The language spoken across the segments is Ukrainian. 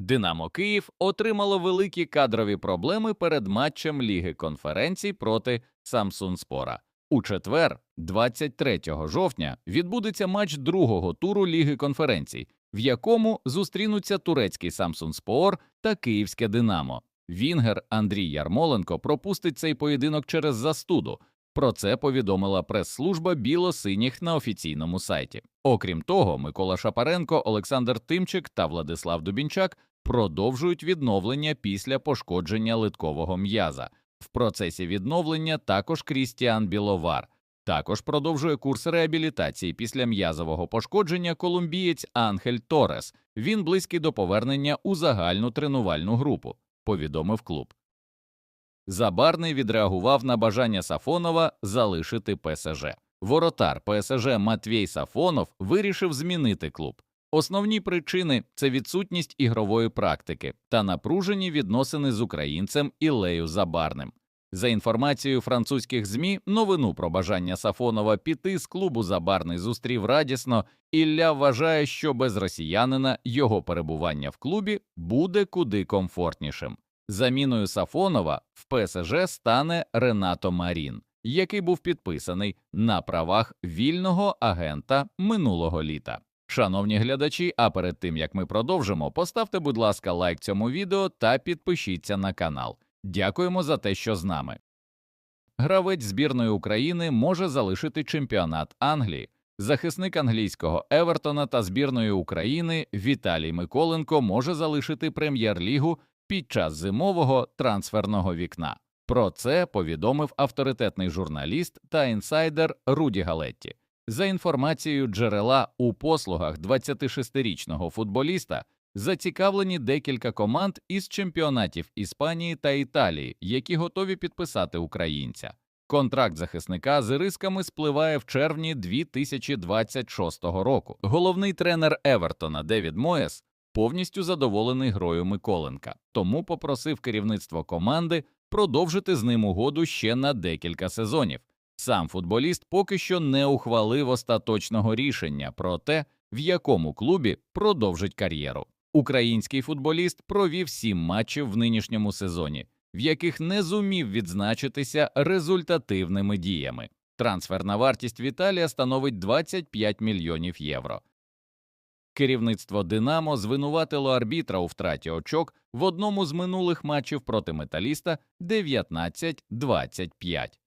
«Динамо Київ» отримало великі кадрові проблеми перед матчем Ліги конференцій проти Самсунспора. У четвер, 23 жовтня, відбудеться матч другого туру Ліги конференцій, в якому зустрінуться турецький Самсунспор та київське «Динамо». Вінгер Андрій Ярмоленко пропустить цей поєдинок через застуду. Про це повідомила прес-служба біло-синіх на офіційному сайті. Окрім того, Микола Шапаренко, Олександр Тимчик та Владислав Дубінчак продовжують відновлення після пошкодження литкового м'яза. В процесі відновлення також Крістіан Біловар. Також продовжує курс реабілітації після м'язового пошкодження колумбієць Анхель Торрес. Він близький до повернення у загальну тренувальну групу, повідомив клуб. Забарний відреагував на бажання Сафонова залишити ПСЖ. Воротар ПСЖ Матвій Сафонов вирішив змінити клуб. Основні причини – це відсутність ігрової практики та напружені відносини з українцем Іллею Забарним. За інформацією французьких ЗМІ, новину про бажання Сафонова піти з клубу Забарний зустрів радісно. Ілля вважає, що без росіянина його перебування в клубі буде куди комфортнішим. Заміною Сафонова в ПСЖ стане Ренато Марін, який був підписаний на правах вільного агента минулого літа. Шановні глядачі, а перед тим, як ми продовжимо, поставте, будь ласка, лайк цьому відео та підпишіться на канал. Дякуємо за те, що з нами. Гравець збірної України може залишити чемпіонат Англії. Захисник англійського Евертона та збірної України Віталій Миколенко може залишити прем'єр-лігу під час зимового трансферного вікна. Про це повідомив авторитетний журналіст та інсайдер Руді Галетті. За інформацією джерела, у послугах 26-річного футболіста зацікавлені декілька команд із чемпіонатів Іспанії та Італії, які готові підписати українця. Контракт захисника з рисками спливає в червні 2026 року. Головний тренер Евертона Девід Моєс повністю задоволений грою Миколенка, тому попросив керівництво команди продовжити з ним угоду ще на декілька сезонів. Сам футболіст поки що не ухвалив остаточного рішення про те, в якому клубі продовжить кар'єру. Український футболіст провів 7 матчів в нинішньому сезоні, в яких не зумів відзначитися результативними діями. Трансферна вартість Віталія становить 25 мільйонів євро. Керівництво «Динамо» звинуватило арбітра у втраті очок в одному з минулих матчів проти «Металіста» 19-25.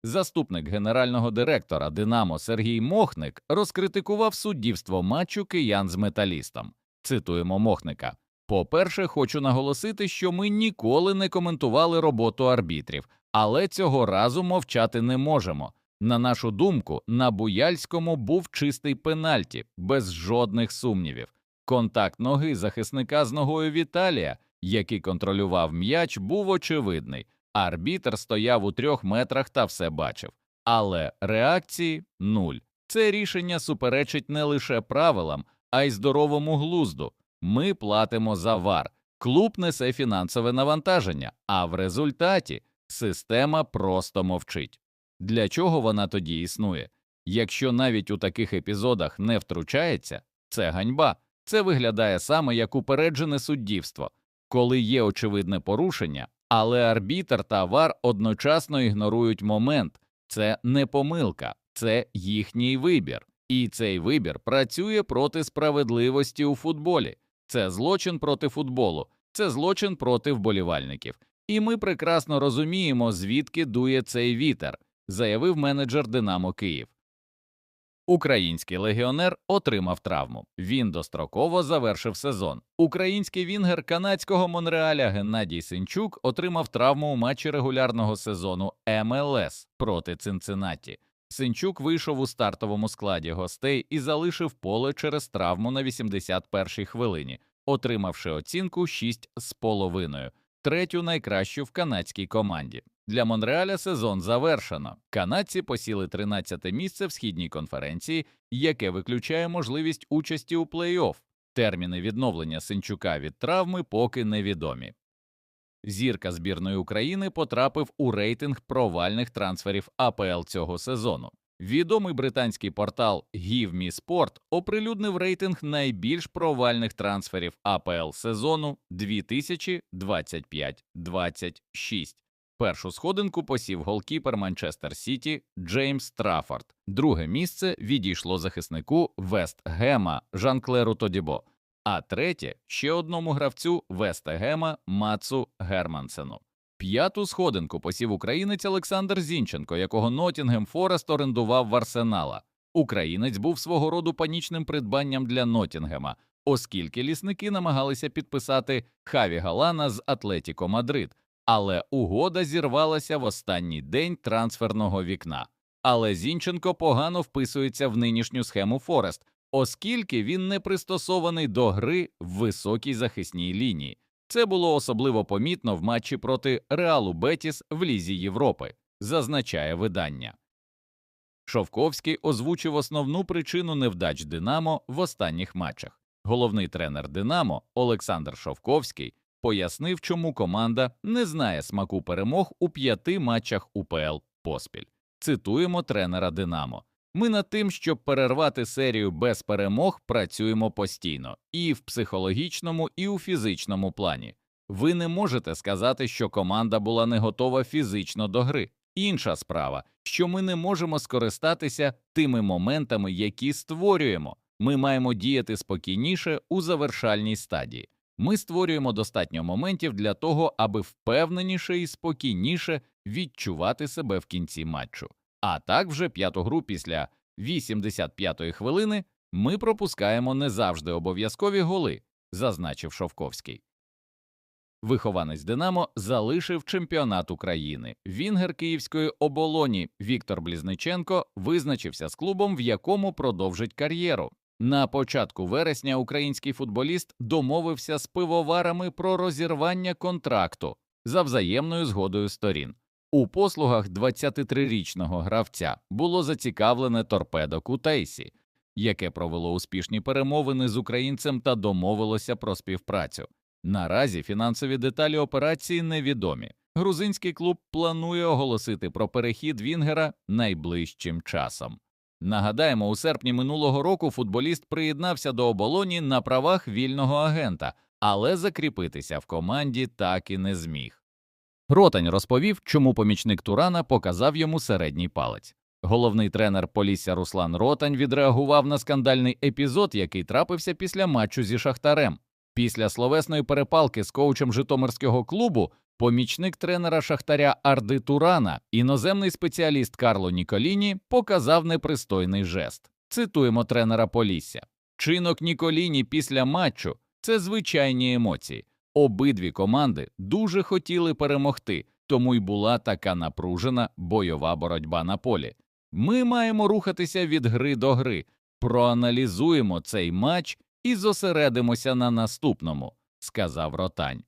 Заступник генерального директора «Динамо» Сергій Мохник розкритикував суддівство матчу киян з «Металістом». Цитуємо Мохника. «По-перше, хочу наголосити, що ми ніколи не коментували роботу арбітрів, але цього разу мовчати не можемо. На нашу думку, на Буяльському був чистий пенальті, без жодних сумнівів. Контакт ноги захисника з ногою Віталія, який контролював м'яч, був очевидний. Арбітр стояв у 3 метрах та все бачив. Але реакції – нуль. Це рішення суперечить не лише правилам, а й здоровому глузду. Ми платимо за ВАР, клуб несе фінансове навантаження, а в результаті система просто мовчить. Для чого вона тоді існує? Якщо навіть у таких епізодах не втручається, це ганьба. Це виглядає саме як упереджене суддівство, коли є очевидне порушення, але арбітр та ВАР одночасно ігнорують момент. Це не помилка, це їхній вибір. І цей вибір працює проти справедливості у футболі. Це злочин проти футболу, це злочин проти вболівальників. І ми прекрасно розуміємо, звідки дує цей вітер, заявив менеджер «Динамо Київ». Український легіонер отримав травму. Він достроково завершив сезон. Український вінгер канадського Монреаля Геннадій Синчук отримав травму у матчі регулярного сезону МЛС проти Цинциннаті. Синчук вийшов у стартовому складі гостей і залишив поле через травму на 81-й хвилині, отримавши оцінку 6,5, третю найкращу в канадській команді. Для Монреаля сезон завершено. Канадці посіли 13-те місце в східній конференції, яке виключає можливість участі у плей-офф. Терміни відновлення Синчука від травми поки невідомі. Зірка збірної України потрапив у рейтинг провальних трансферів АПЛ цього сезону. Відомий британський портал Give Me Sport оприлюднив рейтинг найбільш провальних трансферів АПЛ сезону 2025-26. Першу сходинку посів голкіпер Манчестер Сіті Джеймс Траффорд. Друге місце відійшло захиснику Вест Гема Жан-Клеру Тодібо, а третє – ще одному гравцю Вест Гема Мацу Германсену. П'яту сходинку посів українець Олександр Зінченко, якого Ноттінгем Форест орендував в Арсенала. Українець був свого роду панічним придбанням для Ноттінгема, оскільки лісники намагалися підписати Хаві Галана з Атлетіко Мадрид, але угода зірвалася в останній день трансферного вікна. Але Зінченко погано вписується в нинішню схему Форест, оскільки він не пристосований до гри в високій захисній лінії. Це було особливо помітно в матчі проти Реалу Бетіс в Лізі Європи, зазначає видання. Шовковський озвучив основну причину невдач «Динамо» в останніх матчах. Головний тренер «Динамо» Олександр Шовковський пояснив, чому команда не знає смаку перемог у 5 матчах УПЛ поспіль. Цитуємо тренера «Динамо». «Ми над тим, щоб перервати серію без перемог, працюємо постійно. І в психологічному, і у фізичному плані. Ви не можете сказати, що команда була не готова фізично до гри. Інша справа, що ми не можемо скористатися тими моментами, які створюємо. Ми маємо діяти спокійніше у завершальній стадії. Ми створюємо достатньо моментів для того, аби впевненіше і спокійніше відчувати себе в кінці матчу. А так вже 5-ту гру після 85-ї хвилини ми пропускаємо не завжди обов'язкові голи», зазначив Шовковський. Вихованець «Динамо» залишив чемпіонат України. Вінгер київської «Оболоні» Віктор Близниченко визначився з клубом, в якому продовжить кар'єру. На початку вересня український футболіст домовився з пивоварами про розірвання контракту за взаємною згодою сторін. У послугах 23-річного гравця було зацікавлене «Торпедо Кутейсі», яке провело успішні перемовини з українцем та домовилося про співпрацю. Наразі фінансові деталі операції невідомі. Грузинський клуб планує оголосити про перехід Вінгера найближчим часом. Нагадаємо, у серпні минулого року футболіст приєднався до «Оболоні» на правах вільного агента, але закріпитися в команді так і не зміг. Ротань розповів, чому помічник Турана показав йому середній палець. Головний тренер Полісся Руслан Ротань відреагував на скандальний епізод, який трапився після матчу зі Шахтарем. Після словесної перепалки з коучем житомирського клубу помічник тренера Шахтаря Арди Турана, іноземний спеціаліст Карло Ніколіні, показав непристойний жест. Цитуємо тренера Полісся. «Чинок Ніколіні після матчу – це звичайні емоції. Обидві команди дуже хотіли перемогти, тому й була така напружена бойова боротьба на полі. Ми маємо рухатися від гри до гри, проаналізуємо цей матч і зосередимося на наступному», – сказав Ротань.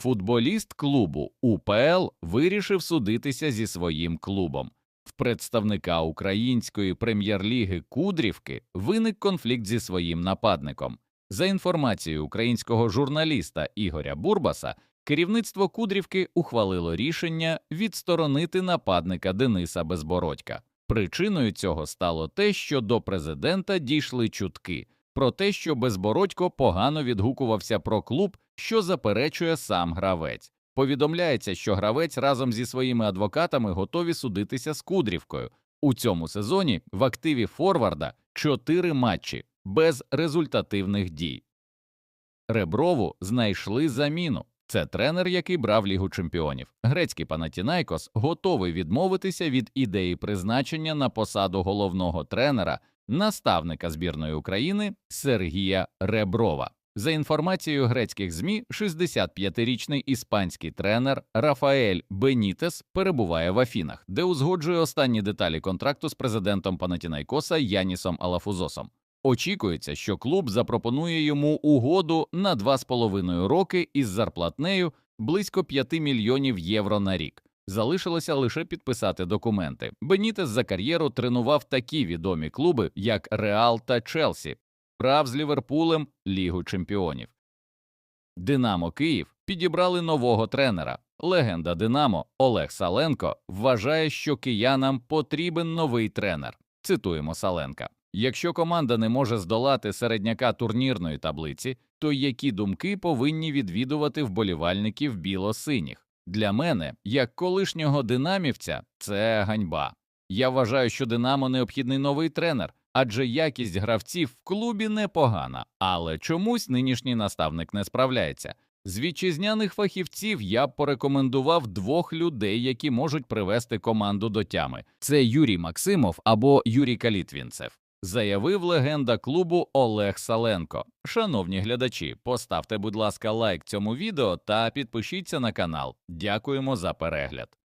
Футболіст клубу УПЛ вирішив судитися зі своїм клубом. В представника української прем'єр-ліги Кудрівки виник конфлікт зі своїм нападником. За інформацією українського журналіста Ігоря Бурбаса, керівництво Кудрівки ухвалило рішення відсторонити нападника Дениса Безбородька. Причиною цього стало те, що до президента дійшли чутки про те, що Безбородько погано відгукувався про клуб, що заперечує сам гравець. Повідомляється, що гравець разом зі своїми адвокатами готові судитися з Кудрівкою. У цьому сезоні в активі форварда 4 матчі без результативних дій. Реброву знайшли заміну. Це тренер, який брав Лігу чемпіонів. Грецький Панатінайкос готовий відмовитися від ідеї призначення на посаду головного тренера наставника збірної України Сергія Реброва. За інформацією грецьких ЗМІ, 65-річний іспанський тренер Рафаель Бенітес перебуває в Афінах, де узгоджує останні деталі контракту з президентом Панатінайкоса Янісом Алафузосом. Очікується, що клуб запропонує йому угоду на 2,5 роки із зарплатнею близько 5 мільйонів євро на рік. Залишилося лише підписати документи. Бенітес за кар'єру тренував такі відомі клуби, як Реал та Челсі, брав з Ліверпулем Лігу чемпіонів. «Динамо Київ» підібрали нового тренера. Легенда «Динамо» Олег Саленко вважає, що киянам потрібен новий тренер. Цитуємо Саленка. Якщо команда не може здолати середняка турнірної таблиці, то які думки повинні відвідувати вболівальників біло-синіх? Для мене, як колишнього динамівця, це ганьба. Я вважаю, що «Динамо» необхідний новий тренер, адже якість гравців в клубі непогана, але чомусь нинішній наставник не справляється. З вітчизняних фахівців я б порекомендував двох людей, які можуть привести команду до тями. Це Юрій Максимов або Юрій Калітвінцев, заявив легенда клубу Олег Саленко. Шановні глядачі, поставте, будь ласка, лайк цьому відео та підпишіться на канал. Дякуємо за перегляд.